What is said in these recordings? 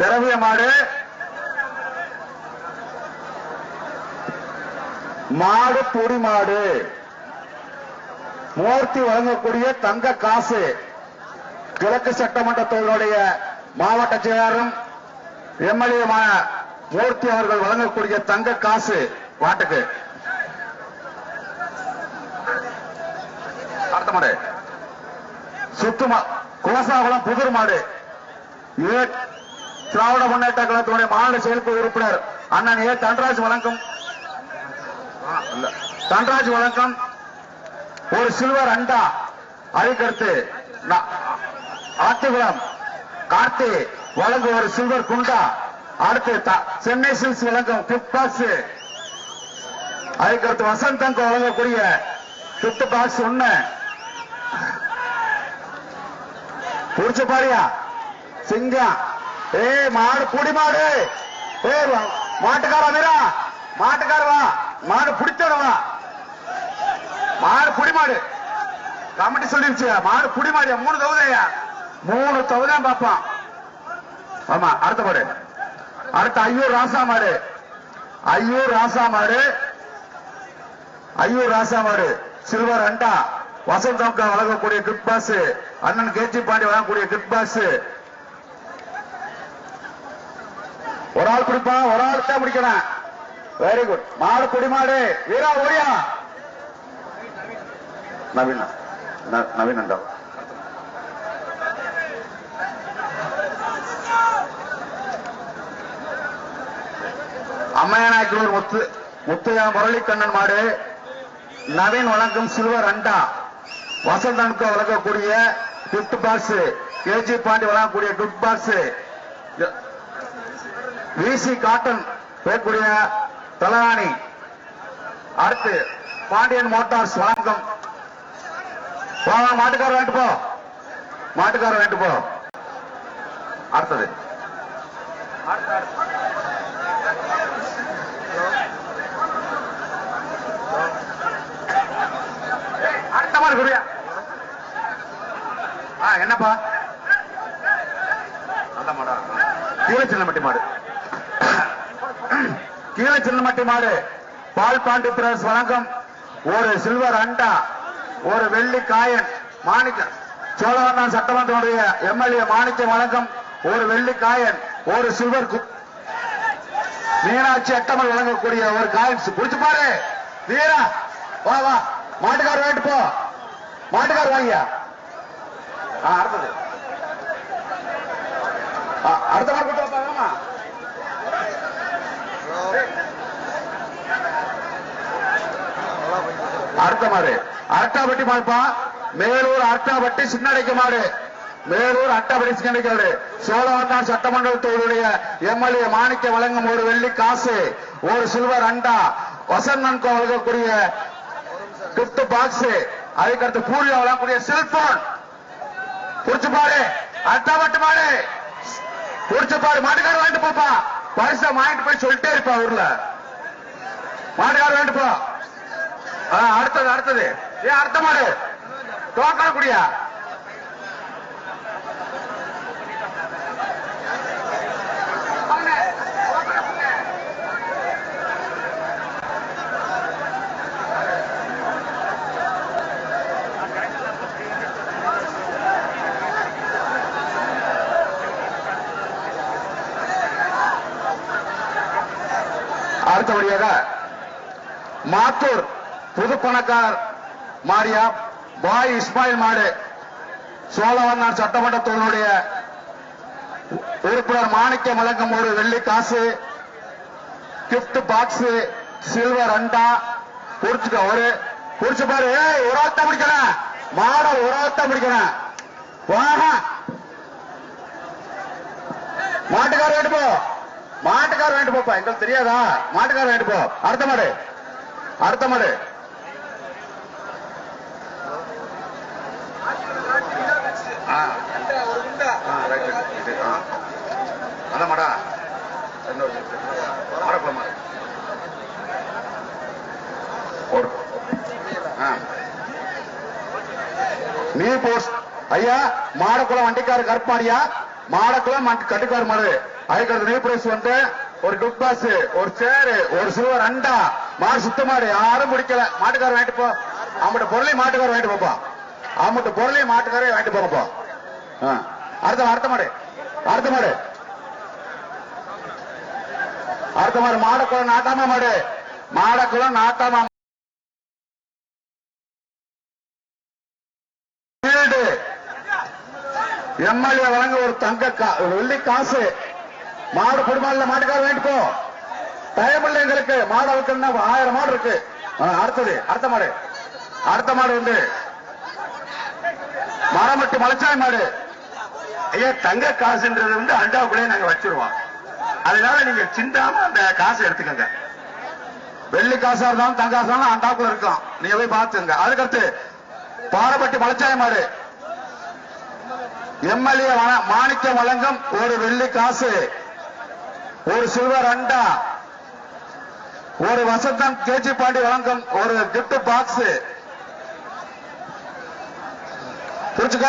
திரவிய மாடு மாடு பொடி மாடு மூர்த்தி வழங்கக்கூடிய தங்க காசு கிழக்கு சட்டமன்ற தொகுதியுடைய மாவட்ட செயலாளரும் எம்எல்ஏ மூர்த்தி அவர்கள் வழங்கக்கூடிய தங்க காசு வாட்டுக்கு. அடுத்த மாடு சுத்துமா குலசாகுளம் புதூர் மாடு. திராவிட முன்னேற்ற கழகத்தினுடைய மாநில செயற்குழு உறுப்பினர் அண்ணன் ஏ தன்ராஜ் வழங்கும் ஒரு சில்வர் அண்டா. அதுக்கடுத்து ஆத்திகுளம் கார்த்தி வழங்கும் ஒரு சில்வர் குண்டா. அடுத்து சென்னை சில்ஸ் வழங்கும் கிஃப்ட் பாக்ஸ். அதுக்கடுத்து வசந்தங்க வழங்கக்கூடிய கிஃப்ட் பாக்ஸ் ஒண்ணு. புடிச்ச பாரியா சிங்கம். மாடு புடி மாடு. மாட்டுக்கார வீரா மாட்டுக்கார வா. மாடு பிடிச்சவா. மாடு புடி மாடு கமிட்டி சொல்லிருச்சு. மாடு புடி மாடியா 3 தொகுதியா 3 தொகுதி பார்ப்பான். ஆமா அடுத்த மாடு. அடுத்த ஐயூர் ராசா மாடு. ஐயூர் ராசா மாடு சில்வர் அண்டா. வசந்தம்கா வழங்கக்கூடிய கிஃப்ட் பாஸ். அண்ணன் கேஜி பாண்டி வழங்கக்கூடிய கிஃப்ட் பாஸ். ஒரு ஆள் பிடிப்பான், ஒரு ஆள் தான் பிடிக்கணும். Very good. மாடு குடி மாடு வீரா ஓடியா. நவீன் அண்டா. அம்மையாநாயக்கனூர் முத்தையா முரளிக்கண்ணன் மாடு. நவீன் வழங்கும் சில்வர் அண்டா. வசந்தனுக்கு வழங்கக்கூடிய கிஃப்ட் பாக்ஸ். கேஜி பாண்டி வழங்கக்கூடிய கிஃப்ட் பாக்ஸ். விசி காட்டன் பேக்கூடிய தலராணி. அடுத்து பாண்டியன் மோட்டார்ஸ் வழங்கும். மாட்டுக்கார வேண்டு போ. அடுத்தது அடுத்த மாதிரி குடியா. என்னப்பா அந்த மாடா கீழச்சின்னமட்டி மாடு. கீழச்சின்னமட்டி மாடு பால் பாண்டி பிரஸ் வழங்கும் ஒரு சில்வர் அண்டா, ஒரு வெள்ளி காயன். மாணிக்க சோழவந்தான் சட்டமன்ற எம்எல்ஏ மாணிக்கம் வழங்கும் ஒரு வெள்ளி காயன், ஒரு சில்வர். மீனாட்சி அட்டமல் வழங்கக்கூடிய ஒரு காயின். புடிச்சு பாரு வீரா. வா வா மாட்டுக்கார வேண்டு போ. மாட்டுக்கார வாங்கியா. அடுத்தது அடுத்த மாதிரி கொடுத்தாமா. அடுத்த மாடு அரட்டாப்பட்டி மாடுப்பா. மேலூர் அரட்டாப்பட்டி சின்னடைக்க மாடு. மேலூர் அட்டாப்பட்டி சின்னடைக்க மாடு. சோழவந்தான் சட்டமன்ற தொகுதியுடைய எம்எல்ஏ மாணிக்க வழங்கும் ஒரு வெள்ளி காசு, ஒரு சில்வர் அண்டா. வசந்தன் வழங்கக்கூடிய கிஃப்ட் பாக்ஸ். அதுக்கடுத்து பூரியா வழங்கக்கூடிய செல்போன். புடிச்சு பாரு அட்டாப்பட்டி மாடு. புடிச்சு பாரு. மாட்டுக்கார வாங்கிட்டு போப்பா. பரிசா வாங்கிட்டு போய் சொல்லிட்டே இருப்பா ஊர்ல. மாட்டுக்கார வாங்கிட்டு போ. அடுத்தது அடுத்த மாடு தோக்கக்கூடியா. அடுத்தபடியாக மாத்தூர் புதுப்பணக்கார் மாரியா பாய் இஸ்மாயில் மாடு. சோழவந்தான் சட்டமன்ற தொகுதியுடைய உறுப்பினர் மாணிக்கம் வழங்கும் ஒரு வெள்ளி காசு, கிஃப்ட் பாக்ஸ், சில்வர் அண்டா. குடிச்சுக்க ஒரு குடிச்சு பாரு. ஒரு ஆத்த முடிக்கிறேன் மாட. ஒரு ஆத்த முடிக்கிறேன். மாட்டுக்கார வேண்டு போ. மாட்டுக்கார வேண்டு போப்பா. எங்களுக்கு தெரியாதா. மாட்டுக்கார வேண்டு போ. அடுத்த மாடு. மாடா நீ போஸ்ட் ஐயா. மாடக்குளம் வண்டிக்கார கருப்பாடியா. மாடக்குளம் கட்டுக்கார் மாடு. அதுக்கு நெய் பிரைஸ் வந்து ஒரு குட் பாஸ், ஒரு சேரு, ஒரு சில்வர் அண்டா. மாடு சுத்த மாடு, யாரும் முடிக்கல. மாட்டுக்காரர் வாங்கிட்டு போ. அவங்கள்ட்ட பொருளையும் மாட்டுக்காரர் வாங்கிட்டு போப்பா. அவங்கள்ட்ட பொருளையும் மாட்டுக்காரே வாங்கிட்டு போங்கப்பா. அடுத்த மாடு மாடக்குளம் நாட்டாமா மாடு. மாடக்குளம் நாட்டாமா எம்எல்ஏ வழங்க ஒரு வெள்ளி காசு. மாடு குடும்பம் மாட்டுக்கார வேண்டிட்டு போ. டைம் இல்லை எங்களுக்கு. மாடு அவுக்கணும்னா 1000 மாடு இருக்கு. அடுத்த மாடு வந்து மரமட்டு மலைச்சாய் மாடு. ஐயா, தங்க காசுன்றது வந்து அண்டாவுக்குள்ளே நாங்க வச்சிருவோம். அதனால நீங்க சிந்தாம அந்த காசை எடுத்துக்கங்க. வெள்ளி காசா இருந்தாலும் தங்க காசா இருந்தாலும் அண்டாவுக்குள்ள இருக்கும். நீங்க போய் பாத்துங்க. அதுக்கடுத்து பாரப்பட்டி மலைச்சாய் மாடு. எம்எல்ஏ மாணிக்கம் வழங்கும் ஒரு வெள்ளி காசு, ஒரு சில்வர் அண்டா, ஒரு வசந்தம் கேஜி பாண்டி வழங்கும் ஒரு கிஃப்ட் பாக்ஸ். புரிச்சுக்க.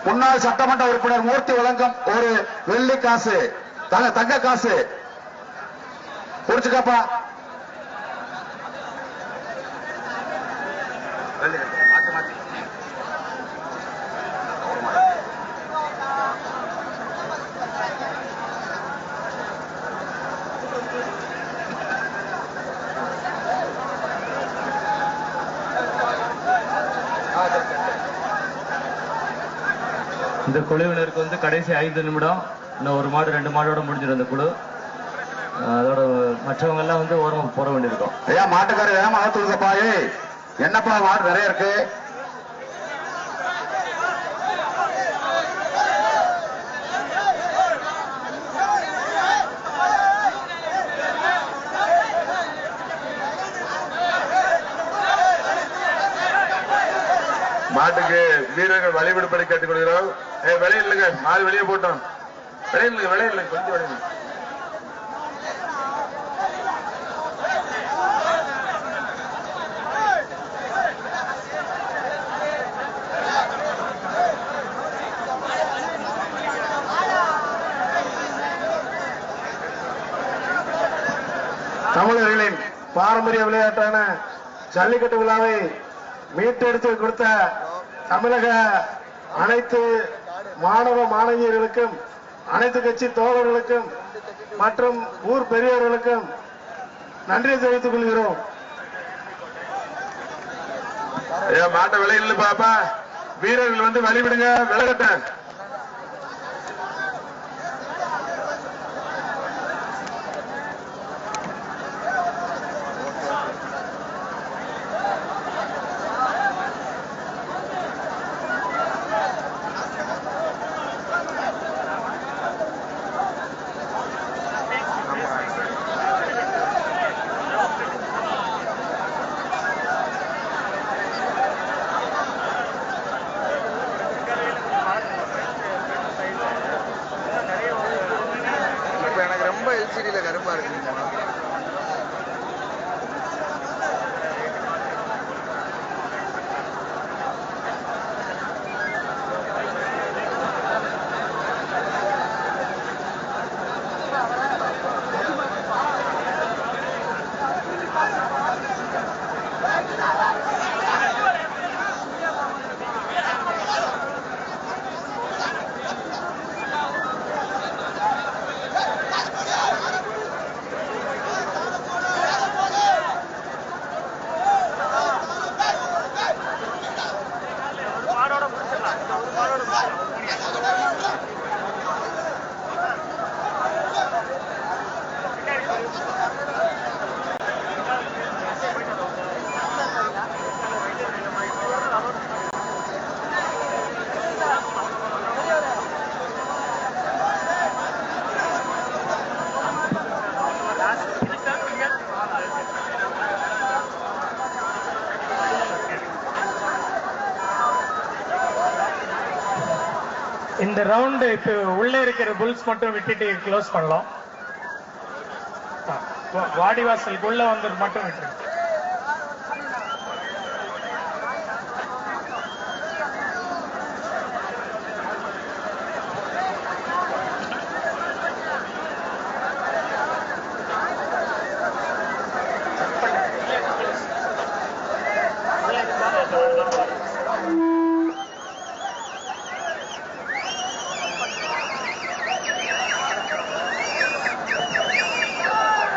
முன்னாள் சட்டமன்ற உறுப்பினர் மூர்த்தி வழங்கும் ஒரு வெள்ளி காசு, தங்க காசு. புரிச்சுக்கப்பா. இந்த குழுவினருக்கு வந்து கடைசி 5 நிமிடம். இன்னும் ஒரு மாடு 2 மாடோட முடிஞ்சிடும் இந்த குழு. அதோட மற்றவங்க எல்லாம் வந்து ஓரமா போற வேண்டியிருக்கும். ஐயா, மாட்டுக்காரர் ஏமா ஆத்துங்கப்பா. என்னப்பா மாடு நிறைய இருக்கு. மாட்டுக்கு வீரர்கள் வழிவிடுபடி கேட்டுக் கொள்கிறோம். வெளியே இல்லைங்க, மாடு வெளியே போட்டோம். வெளியே இல்லை கொஞ்சம் வெளியே. தமிழர்களின் பாரம்பரிய விளையாட்டான ஜல்லிக்கட்டு விழாவை மீட்டெடுத்து கொடுத்த தமிழக அனைத்து மாணவ மாணவியர்களுக்கும், அனைத்து கட்சி தோழர்களுக்கும் மற்றும் ஊர் பெரியவர்களுக்கும் நன்றி தெரிவித்துக் கொள்கிறோம். மாட்ட விளையில பாப்பா, வீரர்கள் வந்து வழிவிடுங்க, விலகட்ட. எல்சிடியில் கருப்பா இருக்கு. இந்த ரவுண்ட் இப்ப உள்ள இருக்கிற புல்ஸ் மட்டும் விட்டுட்டு க்ளோஸ் பண்ணலாம். வாடிவாசலுக்குள்ள வந்து மட்டும் விட்டுரு.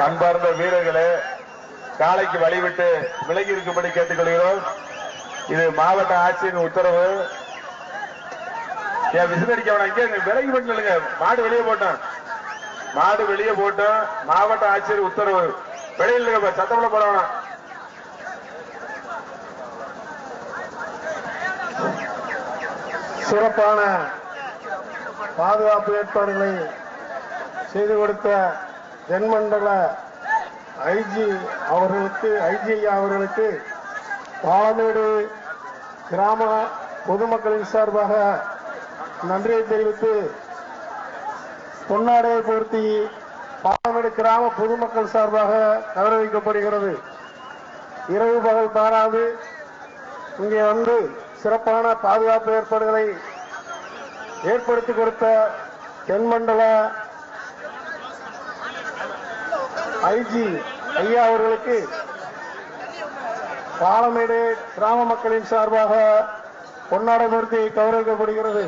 அன்பார்ந்த வீரர்களே, காலைக்கு வழிவிட்டு விலகி இருக்கும்படி கேட்டுக்கொள்கிறோம். இது மாவட்ட ஆட்சியரின் உத்தரவு. ஏன் விசிலடிக்க வேணாம், இங்கே விலகி பண்ணுங்க. மாடு வெளியே போட்டோம், மாடு வெளியே போட்டோம். மாவட்ட ஆட்சியர் உத்தரவு. வெளியில் சத்தமில்ல போட வேணாம். சிறப்பான பாதுகாப்பு ஏற்பாடுகளை செய்து கொடுத்த தென்மண்டல ஐஜி அவர்களுக்கு பாலமேடு கிராம பொதுமக்களின் சார்பாக நன்றியை தெரிவித்து பொன்னாடையை பொருத்தி பாலமேடு கிராம பொதுமக்கள் சார்பாக கௌரவிக்கப்படுகிறது. இரவு பகல் பாராது இங்கே வந்து சிறப்பான பாதுகாப்பு ஏற்பாடுகளை ஏற்படுத்தி கொடுத்த தென்மண்டல ஐஜி ஐயா அவர்களுக்கு பாலமேடு கிராம மக்களின் சார்பாக பொன்னாடை பொருத்தி கௌரவிக்கப்படுகிறது.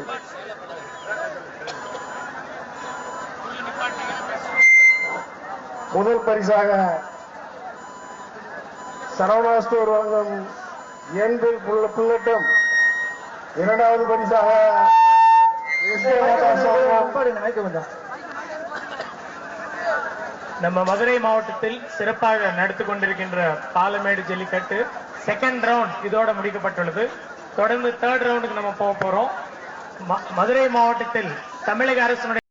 முதல் பரிசாக சரவணா ஸ்டோர் வழங்கும் புல்லட்டும், இரண்டாவது பரிசாக நம்ம மதுரை மாவட்டத்தில் சிறப்பாக நடத்தி கொண்டிருக்கின்ற பாலமேடு ஜல்லிக்கட்டு செகண்ட் ரவுண்ட் இதோட முடிக்கப்பட்டுள்ளது. தொடர்ந்து தேர்ட் ரவுண்டுக்கு நம்ம போக போறோம். மதுரை மாவட்டத்தில் தமிழக அரசினுடைய